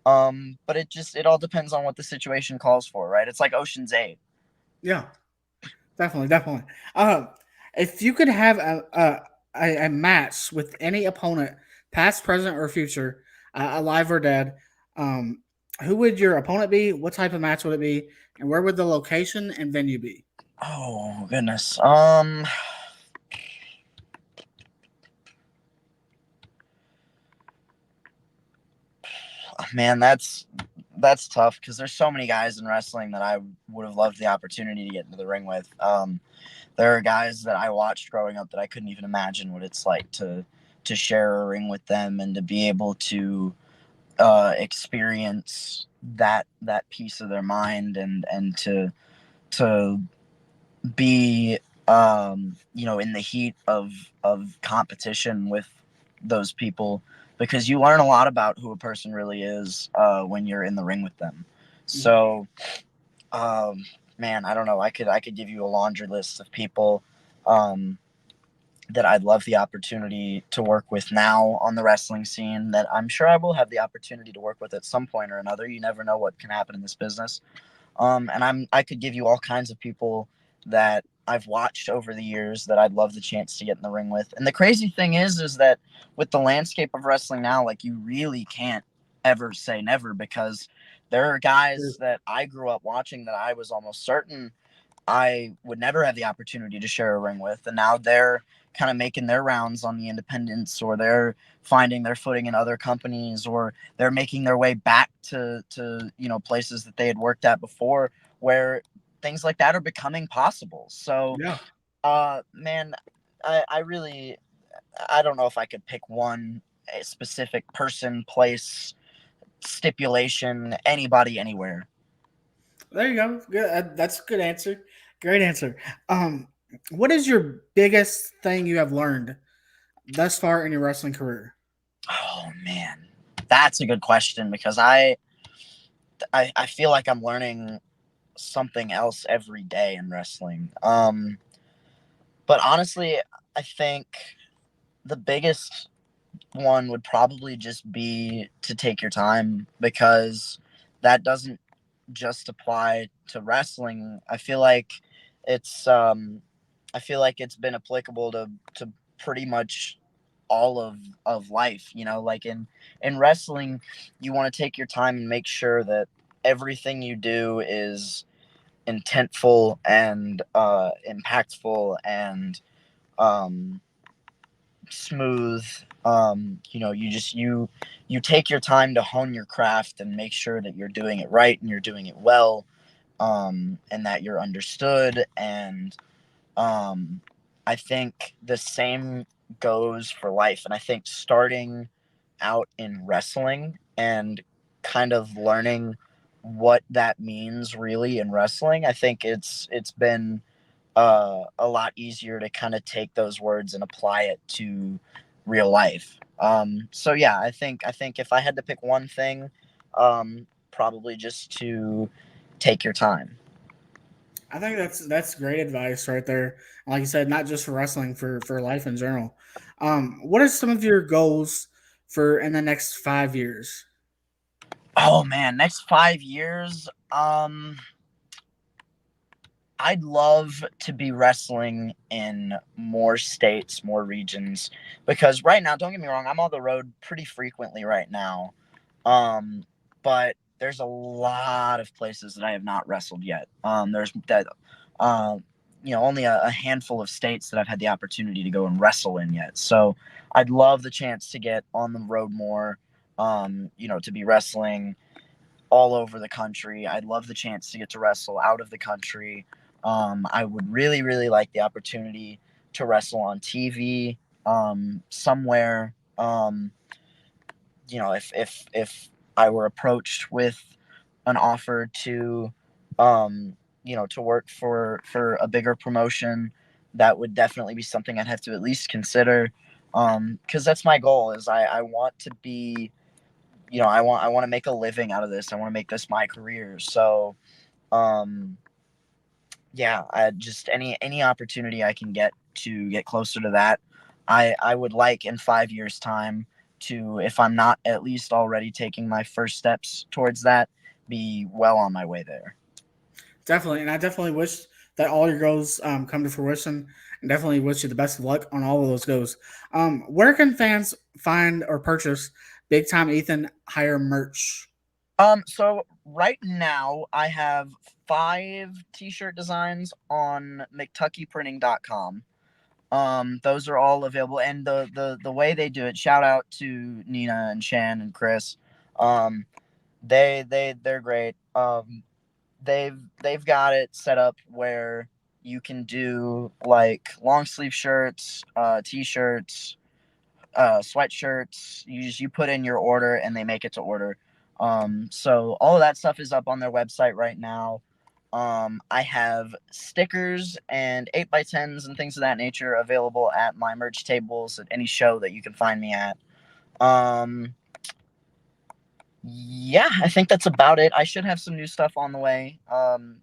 But it all depends on what the situation calls for, right? It's like Ocean's 8. Yeah, definitely, definitely. Um, if you could have a match with any opponent, past, present, or future, alive or dead, um, who would your opponent be? What type of match would it be? And where would the location and venue be? Oh goodness. Man, that's tough because there's so many guys in wrestling that I would have loved the opportunity to get into the ring with. There are guys that I watched growing up that I couldn't even imagine what it's like to share a ring with them and to be able to experience that piece of their mind, and to be in the heat of competition with those people, because you learn a lot about who a person really is when you're in the ring with them. Mhm. So man, I don't know, I could give you a laundry list of people um that I'd love the opportunity to work with now on the wrestling scene, that I'm sure I will have the opportunity to work with at some point or another. You never know what can happen in this business. And I could give you all kinds of people that I've watched over the years that I'd love the chance to get in the ring with. And the crazy thing is that with the landscape of wrestling now, like, you really can't ever say never, because there are guys that I grew up watching that I was almost certain I would never have the opportunity to share a ring with, and now they're kind of making their rounds on the independents, or they're finding their footing in other companies, or they're making their way back to places that they had worked at before, where things like that are becoming possible. So, Yeah. man, I really, I don't know if I could pick one a specific person, place, stipulation, anybody, anywhere. There you go. Good. That's a good answer. Great answer. Um, what is your biggest thing you have learned thus far in your wrestling career? Oh man, that's a good question, because I feel like I'm learning something else every day in wrestling. But honestly, I think the biggest one would probably just be to take your time, because that doesn't just apply to wrestling. It's I feel like it's been applicable to pretty much all of life. Like in wrestling, you want to take your time and make sure that everything you do is intentful and impactful and um smooth. You take your time to hone your craft and make sure that you're doing it right and you're doing it well, and that you're understood. And um, I think the same goes for life. And I think starting out in wrestling and kind of learning what that means really in wrestling, I think it's been a lot easier to kind of take those words and apply it to real life. So yeah, I think if I had to pick one thing, probably just to take your time. I think that's great advice right there. Like you said, not just for wrestling, for life in general. What are some of your goals for in the next 5 years? Oh man, next 5 years. I'd love to be wrestling in more states, more regions, because right now, don't get me wrong, I'm on the road pretty frequently right now. Um, but there's a lot of places that I have not wrestled yet. There's that, um, only a handful of states that I've had the opportunity to go and wrestle in yet. So I'd love the chance to get on the road more. To be wrestling all over the country. I'd love the chance to get to wrestle out of the country. I would really, really like the opportunity to wrestle on TV somewhere. If I were approached with an offer to, to work for a bigger promotion, that would definitely be something I'd have to at least consider. Because that's my goal. Is I want to be, I want to make a living out of this. I want to make this my career. So, um, yeah, I just any opportunity I can get to get closer to that, I would like in 5 years' time to, if I'm not at least already taking my first steps towards that, be well on my way there. Definitely, and I definitely wish that all your goals come to fruition, and definitely wish you the best of luck on all of those goals. Where can fans find or purchase Big Time Ethan Hire merch? So right now I have 5 t-shirt designs on mctuckyprinting.com. Those are all available, and the way they do it. Shout out to Nina and Shan and Chris. Um, they're great. They've got it set up where you can do like long sleeve shirts, t-shirts, sweatshirts. You put in your order and they make it to order. So all of that stuff is up on their website right now. I have stickers and 8x10s and things of that nature available at my merch tables at any show that you can find me at. Um, yeah, I think that's about it. I should have some new stuff on the way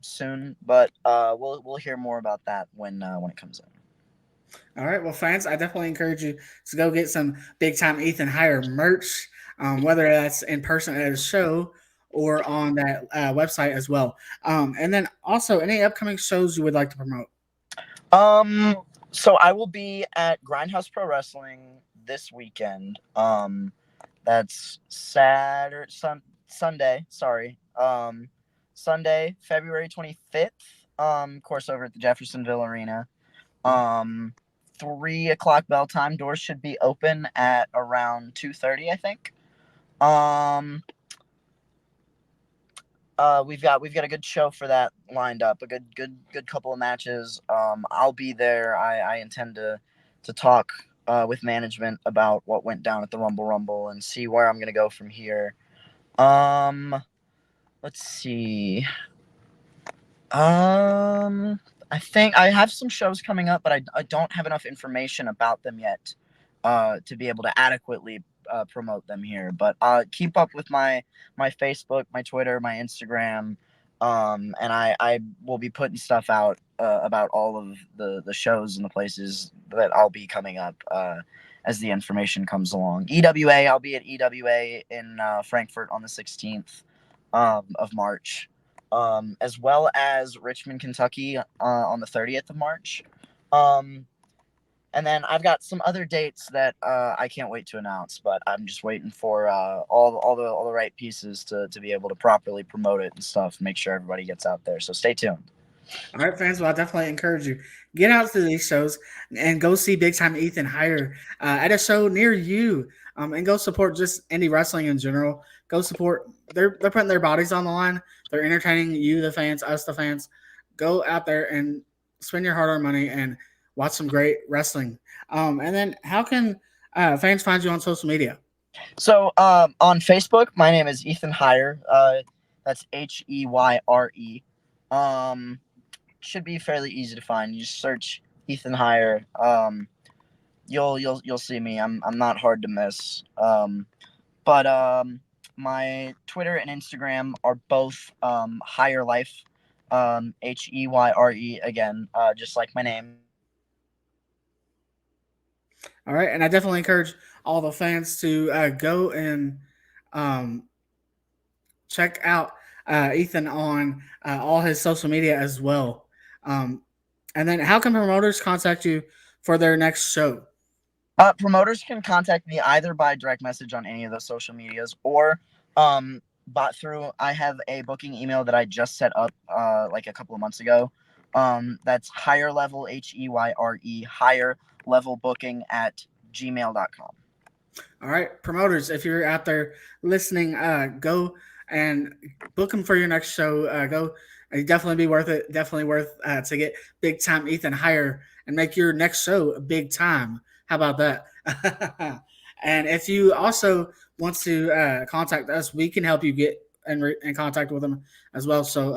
soon, but we'll hear more about that when it comes in. All right, well, fans, I definitely encourage you to go get some Big Time Ethan Hire merch, whether that's in person at a show or on that website as well. And then also, any upcoming shows you would like to promote? Um, so I will be at GrindHouse Pro Wrestling this weekend. That's Sunday. Sorry. Sunday, February 25th. Of course, over at the Jeffersonville Arena. Um, 3 o'clock bell time. Doors should be open at around 2:30, I think. Um, we've got a good show for that lined up. A good couple of matches. I'll be there. I intend to talk with management about what went down at the Rumble and see where I'm gonna go from here. Um, let's see. I think I have some shows coming up, but I don't have enough information about them yet to be able to adequately promote them here. But keep up with my Facebook, my Twitter, my Instagram, and I will be putting stuff out about all of the shows and the places that I'll be coming up as the information comes along. EWA, I'll be at EWA in Frankfurt on the 16th of March, as well as Richmond, Kentucky on the 30th of March. Um, and then I've got some other dates that I can't wait to announce, but I'm just waiting for all the right pieces to be able to properly promote it and stuff, make sure everybody gets out there. So stay tuned. All right, fans. Well, I definitely encourage you get out to these shows and go see Big Time Ethan Hire at a show near you, and go support just indie wrestling in general. Go support. They're putting their bodies on the line. They're entertaining you, the fans, us, the fans. Go out there and spend your hard-earned money and watch some great wrestling. And then, how can fans find you on social media? So on Facebook, my name is Ethan Heyre. That's Heyre. Um, should be fairly easy to find. You just search Ethan Heyre. You'll see me. I'm not hard to miss. But my Twitter and Instagram are both Higher Life. Heyre again, just like my name. All right, and I definitely encourage all the fans to go and um, check out Ethan on all his social media as well. And then how can promoters contact you for their next show? Promoters can contact me either by direct message on any of those social medias or I have a booking email that I just set up like a couple of months ago. That's higher level HEYRE higher level booking at gmail.com. All right, promoters, if you're out there listening, go and book them for your next show. Go, definitely be worth it. Definitely worth to get big time Ethan Heyre and make your next show big time. How about that? And if you also want to contact us, we can help you get in contact with them as well. So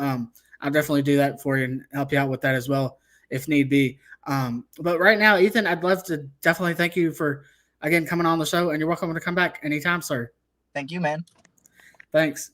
I'll definitely do that for you and help you out with that as well if need be. But right now, Ethan, I'd love to definitely thank you for again coming on the show, and you're welcome to come back anytime, sir. Thank you, man. Thanks.